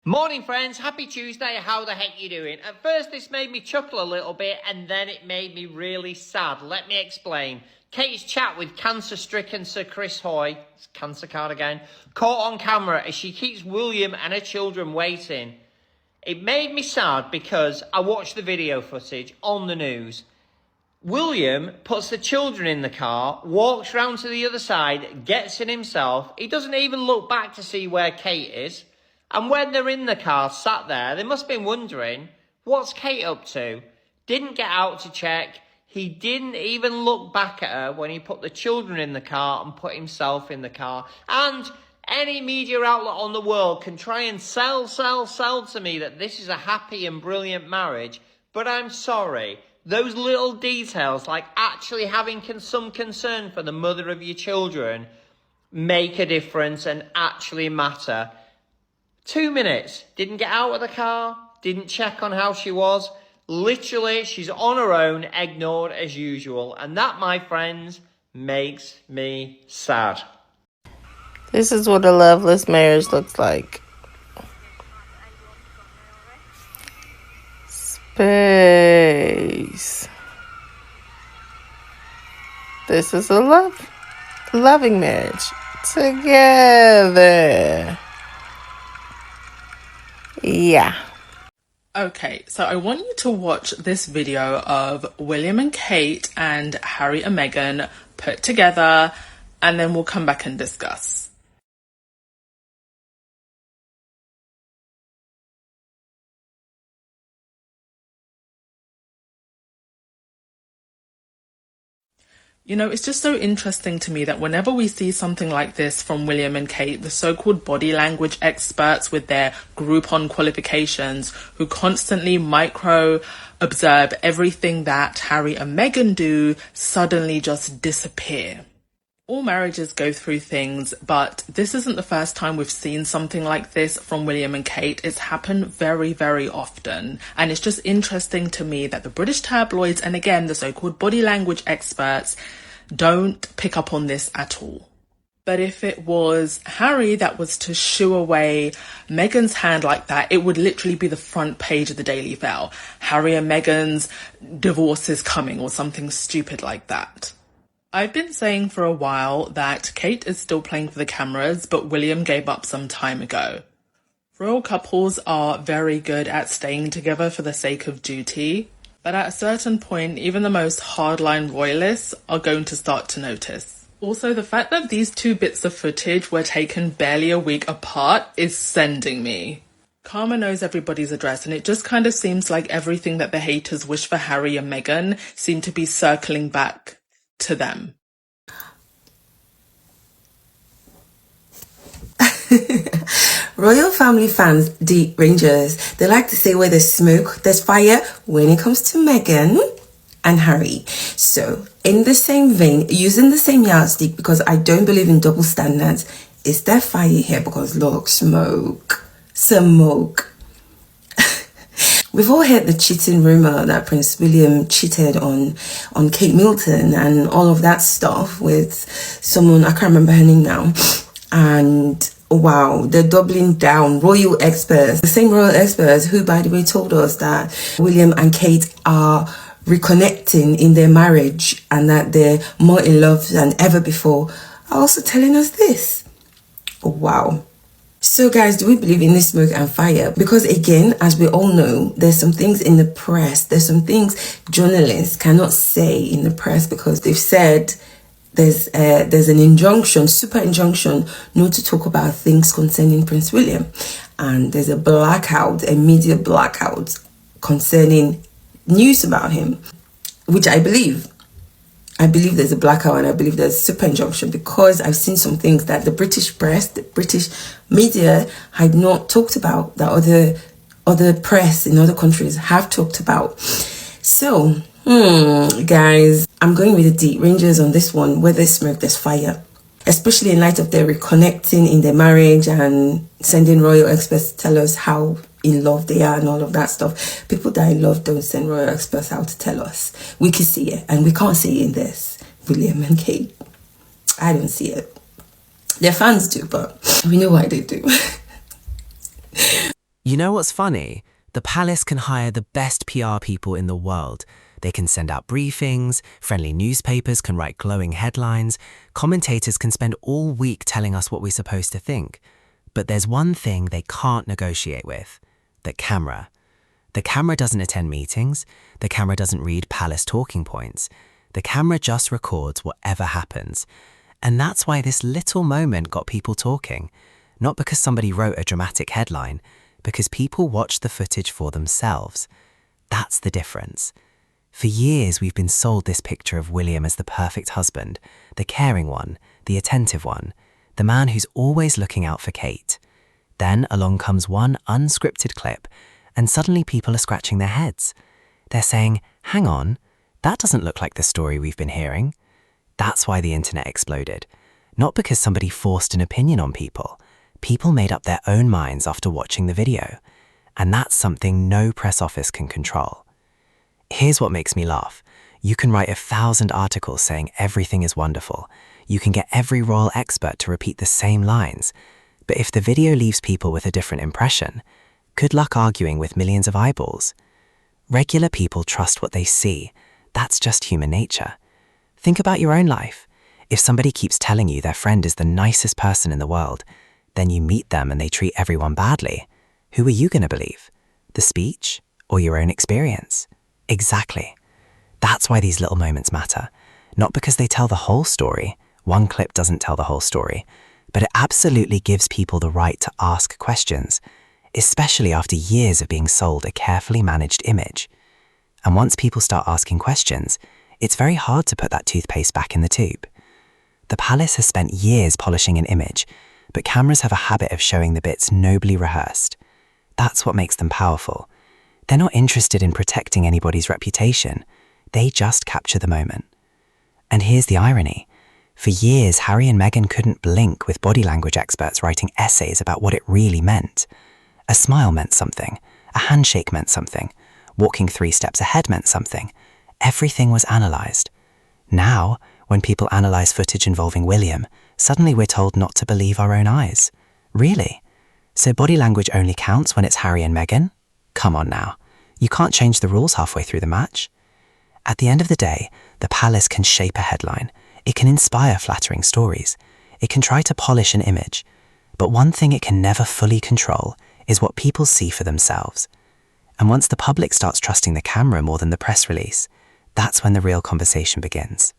Morning friends, happy Tuesday, how the heck you doing? At first this made me chuckle a little bit and then it made me really sad. Let me explain. Kate's chat with cancer-stricken Sir Chris Hoy, it's cancer card again, caught on camera as she keeps William and her children waiting. It made me sad because I watched the video footage on the news. William puts the children in the car, walks round to the other side, gets in himself. He doesn't even look back to see where Kate is. And when they're in the car, sat there, they must have been wondering, what's Kate up to? Didn't get out to check. He didn't even look back at her when he put the children in the car and put himself in the car. And any media outlet on the world can try and sell to me that this is a happy and brilliant marriage. But I'm sorry. Those little details, like actually having some concern for the mother of your children, make a difference and actually matter. 2 minutes, didn't get out of the car, didn't check on how she was. Literally, she's on her own, ignored as usual. And that, my friends, makes me sad. This is what a loveless marriage looks like. Space. This is a loving marriage. Together. Yeah. Okay, so I want you to watch this video of William and Kate and Harry and Meghan put together, and then we'll come back and discuss. You know, it's just so interesting to me that whenever we see something like this from William and Kate, the so-called body language experts with their Groupon qualifications who constantly micro-observe everything that Harry and Meghan do suddenly just disappear. All marriages go through things, but this isn't the first time we've seen something like this from William and Kate. It's happened very, very often. And it's just interesting to me that the British tabloids, and again, the so-called body language experts, don't pick up on this at all. But if it was Harry that was to shoo away Meghan's hand like that, it would literally be the front page of the Daily Mail. Harry and Meghan's divorce is coming, or something stupid like that. I've been saying for a while that Kate is still playing for the cameras, but William gave up some time ago. Royal couples are very good at staying together for the sake of duty, but at a certain point, even the most hardline royalists are going to start to notice. Also, the fact that these two bits of footage were taken barely a week apart is sending me. Karma knows everybody's address, and it just kind of seems like everything that the haters wish for Harry and Meghan seem to be circling back to them. Royal family fans, the Rangers, they like to say where there's smoke, there's fire when it comes to Meghan and Harry. So, in the same vein, using the same yardstick, because I don't believe in double standards, is there fire here? Because look, smoke. We've all heard the cheating rumor that Prince William cheated on Kate Middleton and all of that stuff with someone, I can't remember her name now. And wow, they're doubling down. Royal experts, the same royal experts who, by the way, told us that William and Kate are reconnecting in their marriage and that they're more in love than ever before, are also telling us this. Wow. So guys, do we believe in this smoke and fire? Because again, as we all know, there's some things in the press, there's some things journalists cannot say in the press because they've said there's an injunction, super injunction, not to talk about things concerning Prince William. And there's a blackout, a media blackout concerning news about him, which I believe. I believe there's a blackout and I believe there's a super injunction because I've seen some things that the British press, the British media had not talked about, that other press in other countries have talked about. So, guys, I'm going with the Rangers on this one. Where there's smoke, there's fire. Especially in light of their reconnecting in their marriage and sending royal experts to tell us how in love they are and all of that stuff. People that are in love don't send royal experts out to tell us. We can see it and we can't see it in this. William and Kate. I don't see it. Their fans do, but we know why they do. You know what's funny? The palace can hire the best PR people in the world. They can send out briefings, friendly newspapers can write glowing headlines, commentators can spend all week telling us what we're supposed to think. But there's one thing they can't negotiate with: the camera. The camera doesn't attend meetings, the camera doesn't read palace talking points. The camera just records whatever happens. And that's why this little moment got people talking. Not because somebody wrote a dramatic headline, because people watched the footage for themselves. That's the difference. For years, we've been sold this picture of William as the perfect husband, the caring one, the attentive one, the man who's always looking out for Kate. Then along comes one unscripted clip, and suddenly people are scratching their heads. They're saying, hang on, that doesn't look like the story we've been hearing. That's why the internet exploded. Not because somebody forced an opinion on people. People made up their own minds after watching the video. And that's something no press office can control. Here's what makes me laugh. You can write 1,000 articles saying everything is wonderful. You can get every royal expert to repeat the same lines. But if the video leaves people with a different impression, good luck arguing with millions of eyeballs. Regular people trust what they see. That's just human nature. Think about your own life. If somebody keeps telling you their friend is the nicest person in the world, then you meet them and they treat everyone badly, who are you going to believe? The speech or your own experience? Exactly. That's why these little moments matter. Not because they tell the whole story. One clip doesn't tell the whole story. But it absolutely gives people the right to ask questions, especially after years of being sold a carefully managed image. And once people start asking questions, it's very hard to put that toothpaste back in the tube. The palace has spent years polishing an image, but cameras have a habit of showing the bits nobly rehearsed. That's what makes them powerful. They're not interested in protecting anybody's reputation. They just capture the moment. And here's the irony. For years, Harry and Meghan couldn't blink with body language experts writing essays about what it really meant. A smile meant something. A handshake meant something. Walking 3 steps ahead meant something. Everything was analysed. Now, when people analyse footage involving William, suddenly we're told not to believe our own eyes. Really? So body language only counts when it's Harry and Meghan? Come on now. You can't change the rules halfway through the match. At the end of the day, the palace can shape a headline. It can inspire flattering stories. It can try to polish an image. But one thing it can never fully control is what people see for themselves. And once the public starts trusting the camera more than the press release, that's when the real conversation begins.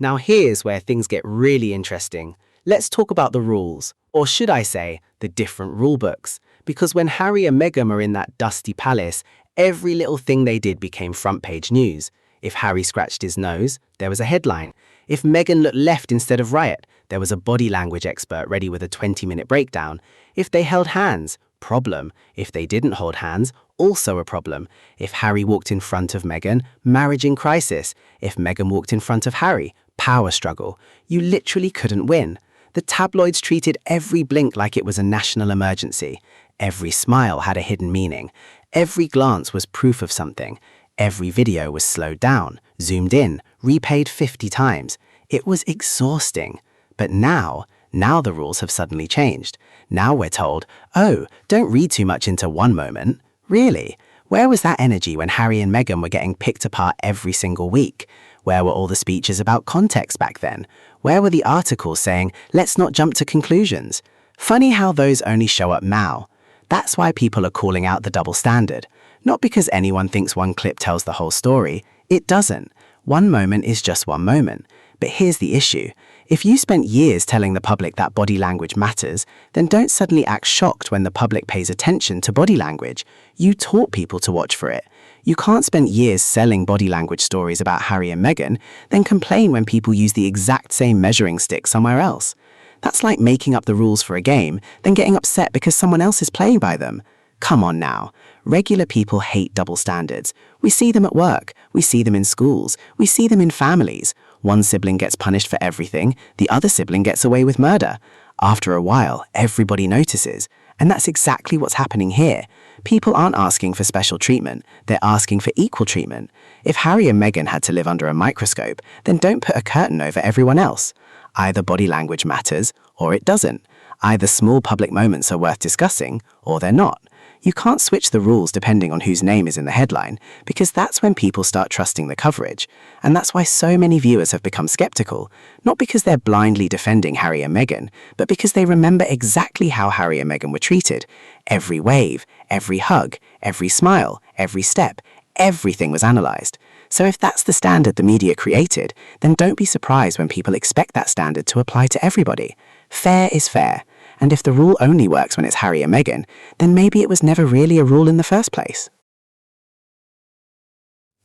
Now here's where things get really interesting. Let's talk about the rules, or should I say, the different rule books. Because when Harry and Meghan were in that dusty palace, every little thing they did became front-page news. If Harry scratched his nose, there was a headline. If Meghan looked left instead of right, there was a body language expert ready with a 20-minute breakdown. If they held hands, problem. If they didn't hold hands, also a problem. If Harry walked in front of Meghan, marriage in crisis. If Meghan walked in front of Harry, power struggle. You literally couldn't win. The tabloids treated every blink like it was a national emergency. Every smile had a hidden meaning. Every glance was proof of something. Every video was slowed down, zoomed in, replayed 50 times. It was exhausting. But now the rules have suddenly changed. Now we're told, oh, don't read too much into one moment. Really? Where was that energy when Harry and Meghan were getting picked apart every single week? Where were all the speeches about context back then? Where were the articles saying, let's not jump to conclusions? Funny how those only show up now. That's why people are calling out the double standard. Not because anyone thinks one clip tells the whole story. It doesn't. One moment is just one moment. But here's the issue. If you spent years telling the public that body language matters, then don't suddenly act shocked when the public pays attention to body language. You taught people to watch for it. You can't spend years selling body language stories about Harry and Meghan, then complain when people use the exact same measuring stick somewhere else. That's like making up the rules for a game, then getting upset because someone else is playing by them. Come on now. Regular people hate double standards. We see them at work. We see them in schools. We see them in families. One sibling gets punished for everything. The other sibling gets away with murder. After a while, everybody notices. And that's exactly what's happening here. People aren't asking for special treatment. They're asking for equal treatment. If Harry and Meghan had to live under a microscope, then don't put a curtain over everyone else. Either body language matters or it doesn't. Either small public moments are worth discussing, or they're not. You can't switch the rules depending on whose name is in the headline, because that's when people start trusting the coverage. And that's why so many viewers have become skeptical, not because they're blindly defending Harry and Meghan, but because they remember exactly how Harry and Meghan were treated. Every wave, every hug, every smile, every step, everything was analysed. So if that's the standard the media created, then don't be surprised when people expect that standard to apply to everybody. Fair is fair. And if the rule only works when it's Harry and Meghan, then maybe it was never really a rule in the first place.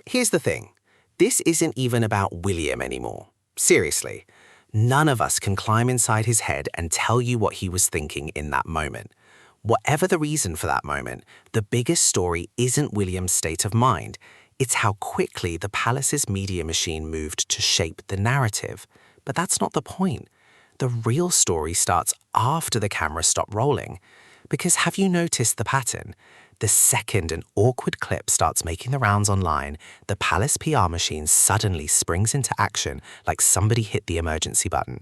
Here's the thing. This isn't even about William anymore. Seriously. None of us can climb inside his head and tell you what he was thinking in that moment. Whatever the reason for that moment, the biggest story isn't William's state of mind. It's how quickly the palace's media machine moved to shape the narrative. But that's not the point. The real story starts after the camera stopped rolling. Because have you noticed the pattern? The second an awkward clip starts making the rounds online, the palace PR machine suddenly springs into action like somebody hit the emergency button.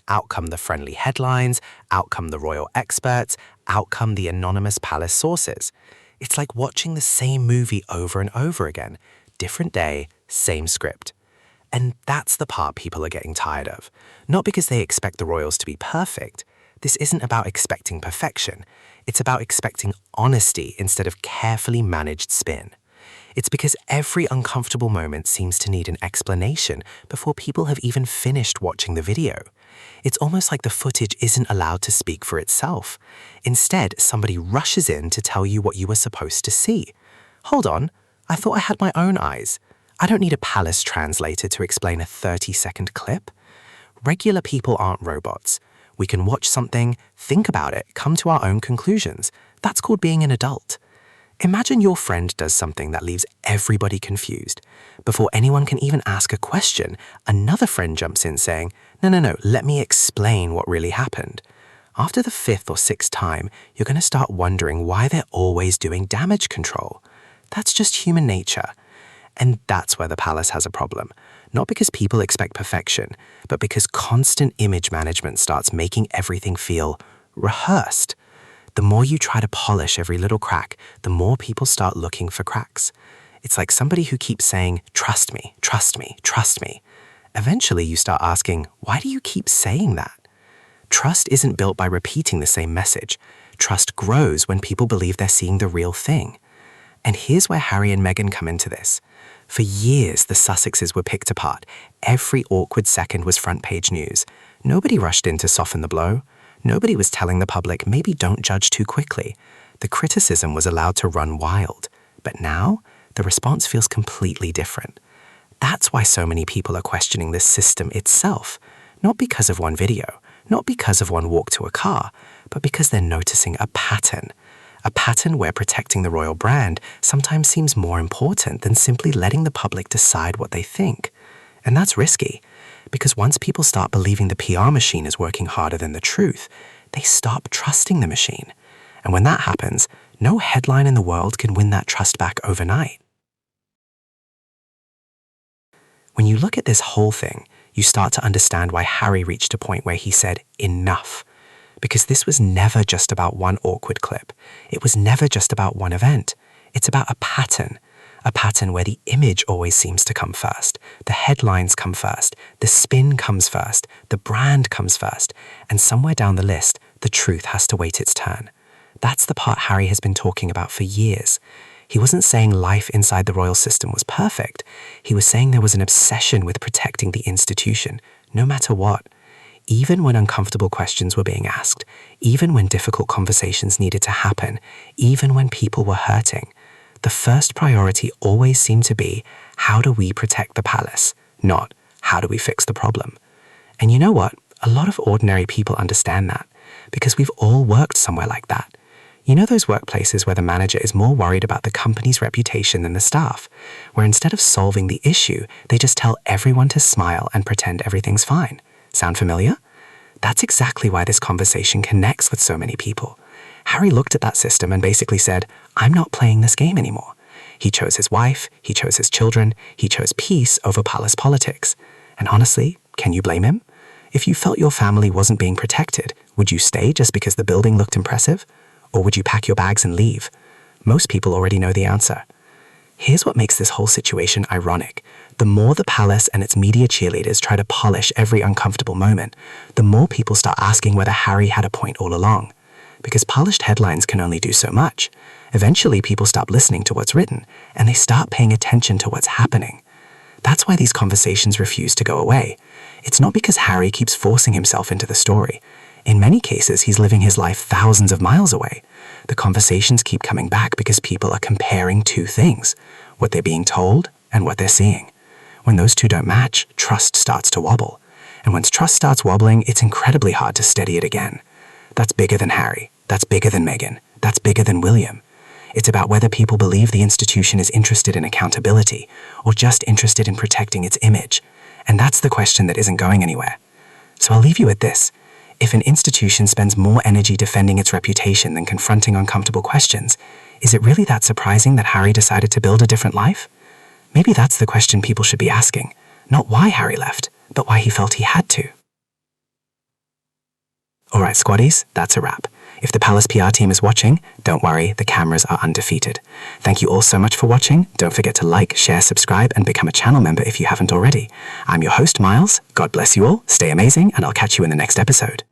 Out come the friendly headlines, out come the royal experts, out come the anonymous palace sources. It's like watching the same movie over and over again. Different day, same script. And that's the part people are getting tired of. Not because they expect the royals to be perfect. This isn't about expecting perfection. It's about expecting honesty instead of carefully managed spin. It's because every uncomfortable moment seems to need an explanation before people have even finished watching the video. It's almost like the footage isn't allowed to speak for itself. Instead, somebody rushes in to tell you what you were supposed to see. Hold on, I thought I had my own eyes. I don't need a palace translator to explain a 30-second clip. Regular people aren't robots. We can watch something, think about it, come to our own conclusions. That's called being an adult. Imagine your friend does something that leaves everybody confused. Before anyone can even ask a question, another friend jumps in saying, No, let me explain what really happened. After the 5th or 6th time, you're going to start wondering why they're always doing damage control. That's just human nature. And that's where the palace has a problem. Not because people expect perfection, but because constant image management starts making everything feel rehearsed. The more you try to polish every little crack, the more people start looking for cracks. It's like somebody who keeps saying, trust me, trust me, trust me. Eventually you start asking, why do you keep saying that? Trust isn't built by repeating the same message. Trust grows when people believe they're seeing the real thing. And here's where Harry and Meghan come into this. For years, the Sussexes were picked apart. Every awkward second was front-page news. Nobody rushed in to soften the blow. Nobody was telling the public, maybe don't judge too quickly. The criticism was allowed to run wild. But now, the response feels completely different. That's why so many people are questioning this system itself. Not because of one video, not because of one walk to a car, but because they're noticing a pattern. A pattern where protecting the royal brand sometimes seems more important than simply letting the public decide what they think. And that's risky, because once people start believing the PR machine is working harder than the truth, they stop trusting the machine. And when that happens, no headline in the world can win that trust back overnight. When you look at this whole thing, you start to understand why Harry reached a point where he said, enough. Because this was never just about one awkward clip. It was never just about one event. It's about a pattern where the image always seems to come first. The headlines come first. The spin comes first. The brand comes first. And somewhere down the list, the truth has to wait its turn. That's the part Harry has been talking about for years. He wasn't saying life inside the royal system was perfect. He was saying there was an obsession with protecting the institution, no matter what. Even when uncomfortable questions were being asked, even when difficult conversations needed to happen, even when people were hurting, the first priority always seemed to be, how do we protect the palace? Not, how do we fix the problem? And you know what? A lot of ordinary people understand that, because we've all worked somewhere like that. You know those workplaces where the manager is more worried about the company's reputation than the staff, where instead of solving the issue, they just tell everyone to smile and pretend everything's fine. Sound familiar? That's exactly why this conversation connects with so many people. Harry looked at that system and basically said, I'm not playing this game anymore. He chose his wife, he chose his children, he chose peace over palace politics. And honestly, can you blame him? If you felt your family wasn't being protected, would you stay just because the building looked impressive? Or would you pack your bags and leave? Most people already know the answer. Here's what makes this whole situation ironic. The more the palace and its media cheerleaders try to polish every uncomfortable moment, the more people start asking whether Harry had a point all along. Because polished headlines can only do so much. Eventually, people stop listening to what's written, and they start paying attention to what's happening. That's why these conversations refuse to go away. It's not because Harry keeps forcing himself into the story. In many cases, he's living his life thousands of miles away. The conversations keep coming back because people are comparing two things, what they're being told and what they're seeing. When those two don't match, trust starts to wobble. And once trust starts wobbling, it's incredibly hard to steady it again. That's bigger than Harry. That's bigger than Meghan. That's bigger than William. It's about whether people believe the institution is interested in accountability or just interested in protecting its image. And that's the question that isn't going anywhere. So I'll leave you with this. If an institution spends more energy defending its reputation than confronting uncomfortable questions, is it really that surprising that Harry decided to build a different life? Maybe that's the question people should be asking. Not why Harry left, but why he felt he had to. Alright, squaddies, that's a wrap. If the Palace PR team is watching, don't worry, the cameras are undefeated. Thank you all so much for watching. Don't forget to like, share, subscribe, and become a channel member if you haven't already. I'm your host, Miles. God bless you all, stay amazing, and I'll catch you in the next episode.